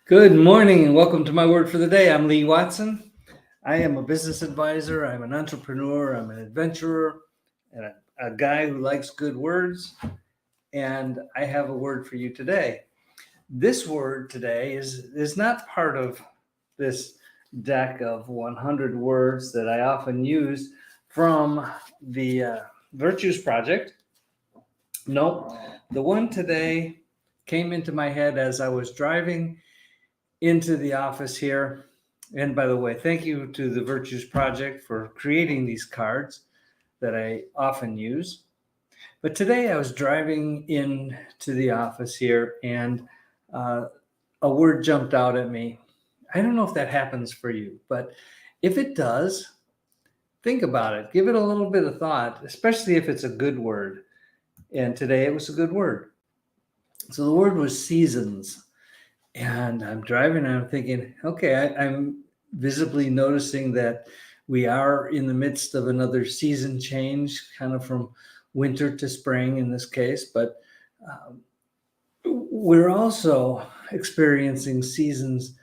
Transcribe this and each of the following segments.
Good morning and welcome to my word for the day. I'm Lee Watson. I am a business advisor. I'm an entrepreneur. I'm an adventurer and a guy who likes good words. And I have a word for you today. This word today is not part of this deck of 100 words that I often use from the Virtues Project. Nope. The one today came into my head as I was driving into the office here. And by the way, thank you to the Virtues Project for creating these cards that I often use. But today I was driving into the office here and a word jumped out at me. I don't know if that happens for you, but if it does, think about it. Give it a little bit of thought, especially if it's a good word. And today it was a good word. So the word was seasons. And I'm driving and I'm thinking, okay, I'm visibly noticing that we are in the midst of another season change, kind of from winter to spring in this case, but um, we're also experiencing seasons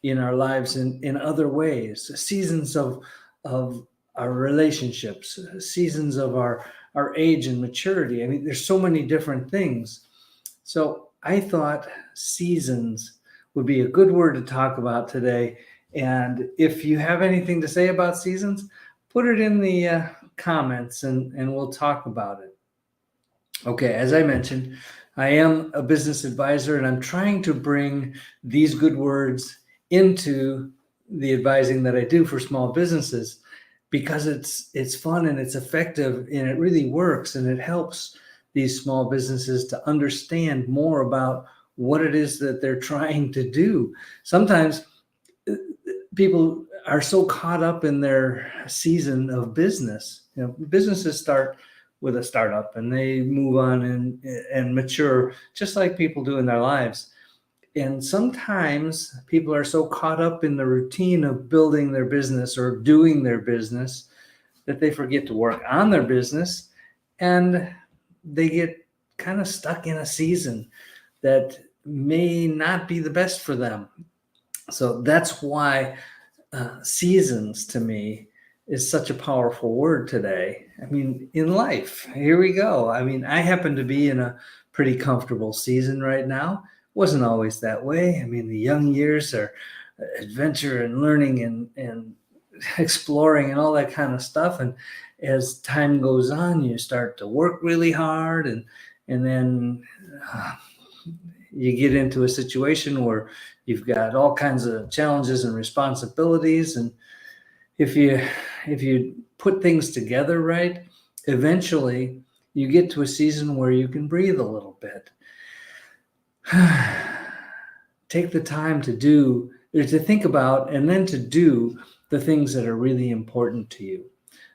in our lives in other ways, seasons of our relationships, seasons of our age and maturity. I mean, there's so many different things. So I thought seasons would be a good word to talk about today. And if you have anything to say about seasons, put it in the comments and we'll talk about it. Okay, as I mentioned, I am a business advisor and I'm trying to bring these good words into the advising that I do for small businesses because it's fun and it's effective and it really works and it helps these small businesses to understand more about what it is that they're trying to do. Sometimes people are so caught up in their season of business. You know, businesses start with a startup and they move on and mature just like people do in their lives. And sometimes people are so caught up in the routine of building their business or doing their business that they forget to work on their business and they get kind of stuck in a season that may not be the best for them. So that's why seasons to me is such a powerful word today. I mean, in life, here we go. I mean, I happen to be in a pretty comfortable season right now. Wasn't always that way. I mean, the young years are adventure and learning and exploring and all that kind of stuff. And as time goes on, you start to work really hard and then uh, you get into a situation where you've got all kinds of challenges and responsibilities. And if you put things together right, eventually you get to a season where you can breathe a little bit. Take the time to do or to think about and then to do the things that are really important to you.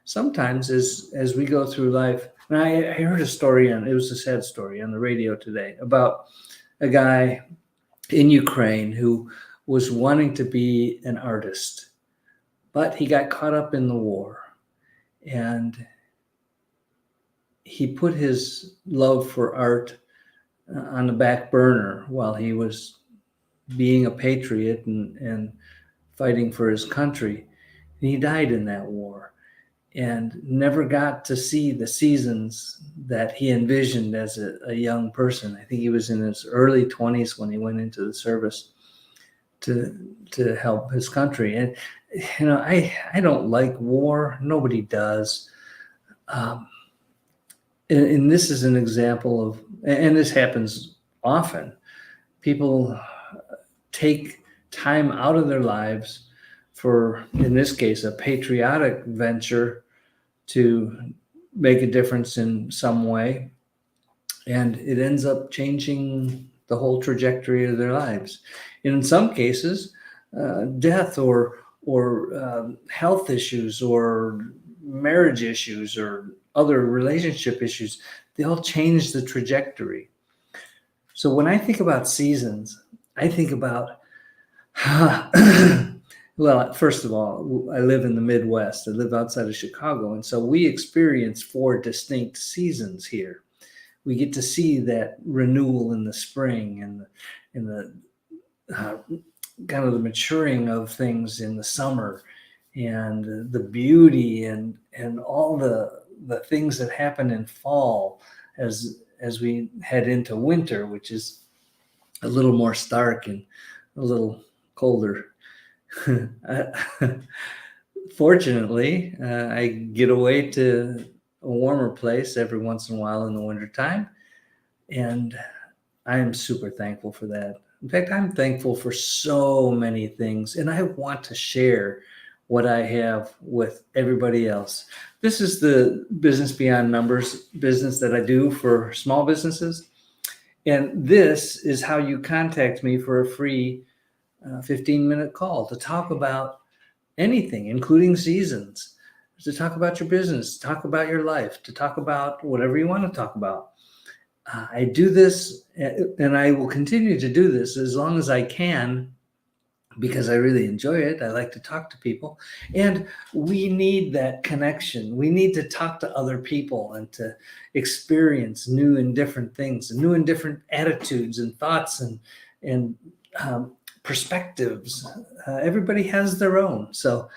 Sometimes as we go through life, and I heard a story, and it was a sad story on the radio today about a guy in Ukraine who was wanting to be an artist, but he got caught up in the war and he put his love for art on the back burner while he was being a patriot and fighting for his country. And he died in that war and never got to see the seasons that he envisioned as a young person. I think he was in his early 20s when he went into the service to help his country. And you know, I don't like war. Nobody does. Um, and this is an example of, and this happens often. People take time out of their lives for, in this case, a patriotic venture to make a difference in some way. And it ends up changing the whole trajectory of their lives. And in some cases, death or health issues or marriage issues or other relationship issues, they all change the trajectory. So when I think about seasons, I think about, well, first of all, I live in the Midwest. I live outside of Chicago. And so we experience 4 distinct seasons here. We get to see that renewal in the spring and the uh, kind of the maturing of things in the summer, and the beauty, and all the things that happen in fall as we head into winter, which is a little more stark and a little colder. Fortunately, I get away to a warmer place every once in a while in the wintertime, and I am super thankful for that. In fact, I'm thankful for so many things, and I want to share what I have with everybody else. This is the Business Beyond Numbers business that I do for small businesses. And this is how you contact me for a free 15-minute call to talk about anything, including seasons, to talk about your business, talk about your life, to talk about whatever you want to talk about. I do this, and I will continue to do this as long as I can, because I really enjoy it. I like to talk to people, and we need that connection. We need to talk to other people and to experience new and different things, and new and different attitudes and thoughts, and perspectives. Everybody has their own. So,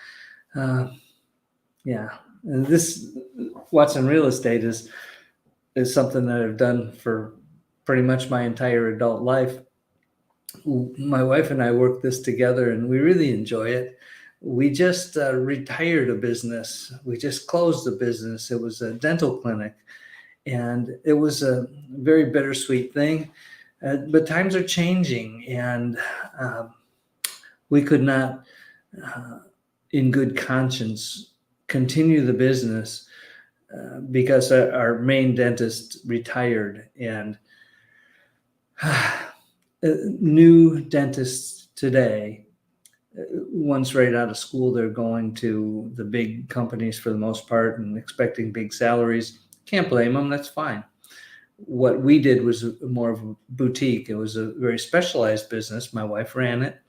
yeah, and this Watson Real Estate is something that I've done for pretty much my entire adult life. My wife and I work this together, and we really enjoy it. We just retired a business. We just closed a business. It was a dental clinic, and it was a very bittersweet thing. But times are changing, and we could not, in good conscience, continue the business because our main dentist retired, and new dentists today, once right out of school, they're going to the big companies for the most part and expecting big salaries. Can't blame them. That's fine. What we did was more of a boutique. It was a very specialized business. My wife ran it,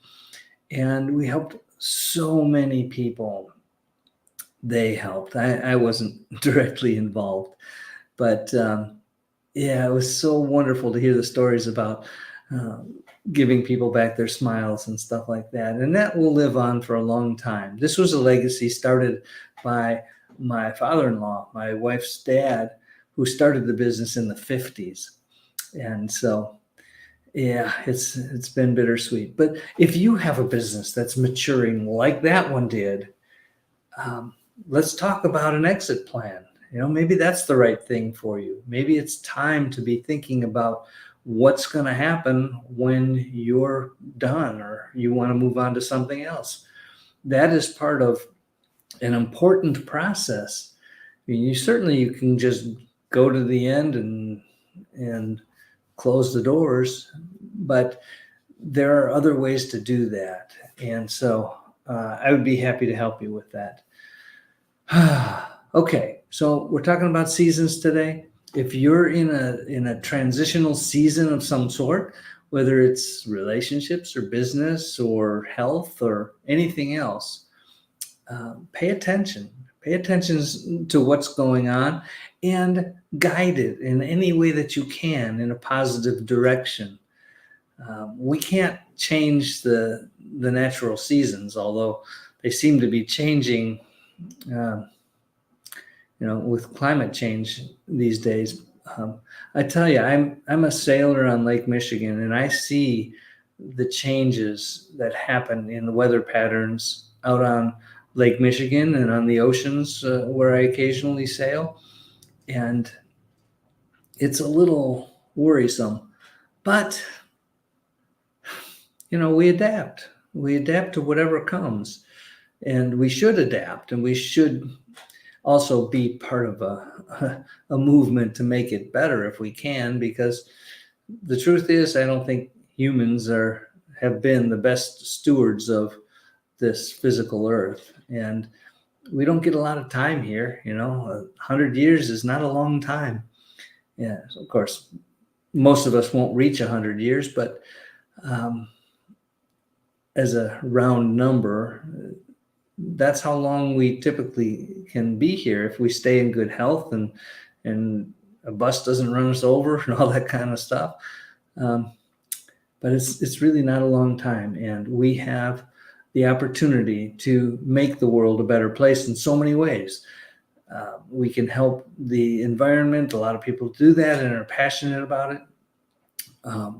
and we helped so many people. They helped. I wasn't directly involved, but yeah, it was so wonderful to hear the stories about giving people back their smiles and stuff like that. And that will live on for a long time. This was a legacy started by my father-in-law, my wife's dad, who started the business in the 50s. And so, yeah, it's been bittersweet. But if you have a business that's maturing like that one did, let's talk about an exit plan. Maybe that's the right thing for you. Maybe it's time to be thinking about what's going to happen when you're done or you want to move on to something else. That is part of an important process. I mean, you can just go to the end and close the doors, but there are other ways to do that. And so I would be happy to help you with that. Okay, so we're talking about seasons today. If you're in a transitional season of some sort, whether it's relationships or business or health or anything else, pay attention. Pay attention to what's going on and guide it in any way that you can in a positive direction. We can't change the natural seasons, although they seem to be changing with climate change these days. I tell you, I'm a sailor on Lake Michigan, and I see the changes that happen in the weather patterns out on Lake Michigan and on the oceans where I occasionally sail. And it's a little worrisome, but we adapt. We adapt to whatever comes, and we should adapt, and we should also be part of a movement to make it better if we can, because the truth is, I don't think humans have been the best stewards of this physical earth, and we don't get a lot of time here. 100 years is not a long time. Yeah, so of course, most of us won't reach 100 years, but as a round number, that's how long we typically can be here if we stay in good health and a bus doesn't run us over and all that kind of stuff. But but it's really not a long time. And we have the opportunity to make the world a better place in so many ways. We can help the environment. A lot of people do that and are passionate about it.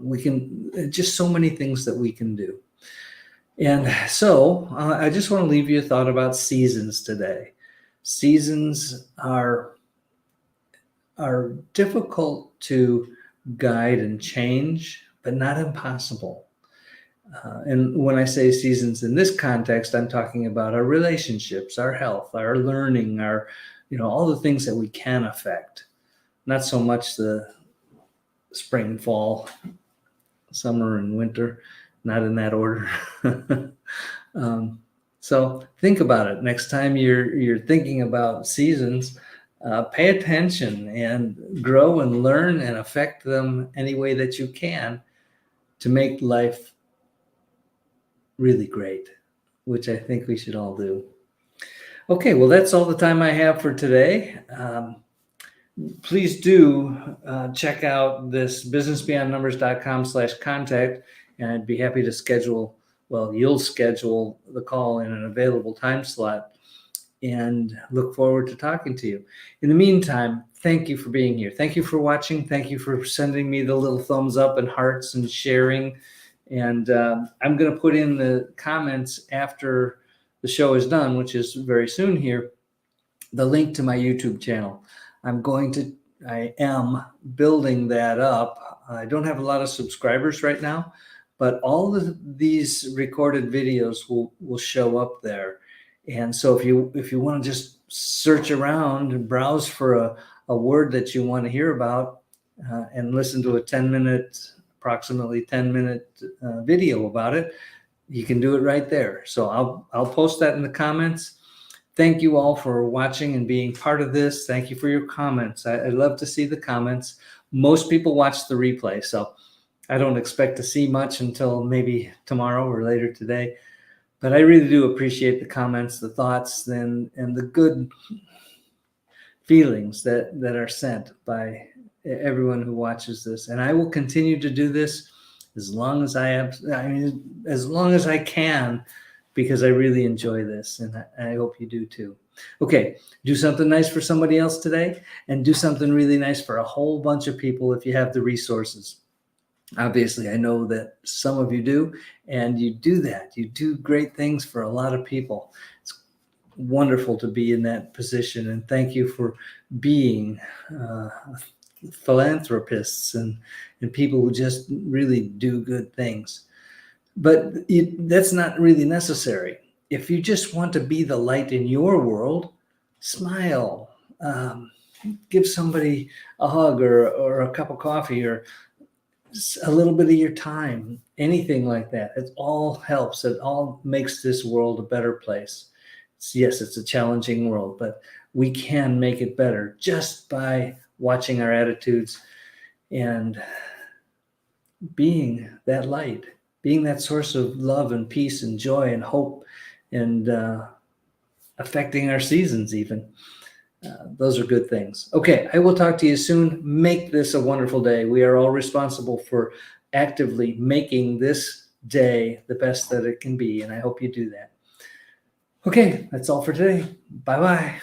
We can just so many things that we can do. And so I just want to leave you a thought about seasons today. Seasons are difficult to guide and change, but not impossible. And when I say seasons in this context, I'm talking about our relationships, our health, our learning, our, all the things that we can affect. Not so much the spring, fall, summer, and winter, not in that order. So think about it. Next time you're thinking about seasons, pay attention and grow and learn and affect them any way that you can to make life really great, which I think we should all do. Okay, well, that's all the time I have for today. Please do check out this businessbeyondnumbers.com/contact, and I'd be happy to schedule. Well, you'll schedule the call in an available time slot, and look forward to talking to you. In the meantime, thank you for being here. Thank you for watching. Thank you for sending me the little thumbs up and hearts and sharing. And I'm going to put in the comments after the show is done, which is very soon here, the link to my YouTube channel. I am building that up. I don't have a lot of subscribers right now, but all of these recorded videos will show up there. And so if you want to just search around and browse for a word that you want to hear about and listen to a approximately 10-minute video about it, you can do it right there. So I'll post that in the comments. Thank you all for watching and being part of this. Thank you for your comments. I love to see the comments. Most people watch the replay, so I don't expect to see much until maybe tomorrow or later today. But I really do appreciate the comments, the thoughts, and the good feelings that are sent by everyone who watches this. And I will continue to do this as long as as long as I can, because I really enjoy this, and I hope you do too. Okay, do something nice for somebody else today, and do something really nice for a whole bunch of people if you have the resources. Obviously, I know that some of you do, and you do that. You do great things for a lot of people. It's wonderful to be in that position, and thank you for being philanthropists and people who just really do good things. But that's not really necessary. If you just want to be the light in your world, smile, give somebody a hug or a cup of coffee or a little bit of your time, anything like that. It all helps. It all makes this world a better place. Yes, it's a challenging world, but we can make it better just by watching our attitudes and being that light, being that source of love and peace and joy and hope, and affecting our seasons even. Those are good things. Okay, I will talk to you soon. Make this a wonderful day. We are all responsible for actively making this day the best that it can be, and I hope you do that. Okay, that's all for today. Bye-bye.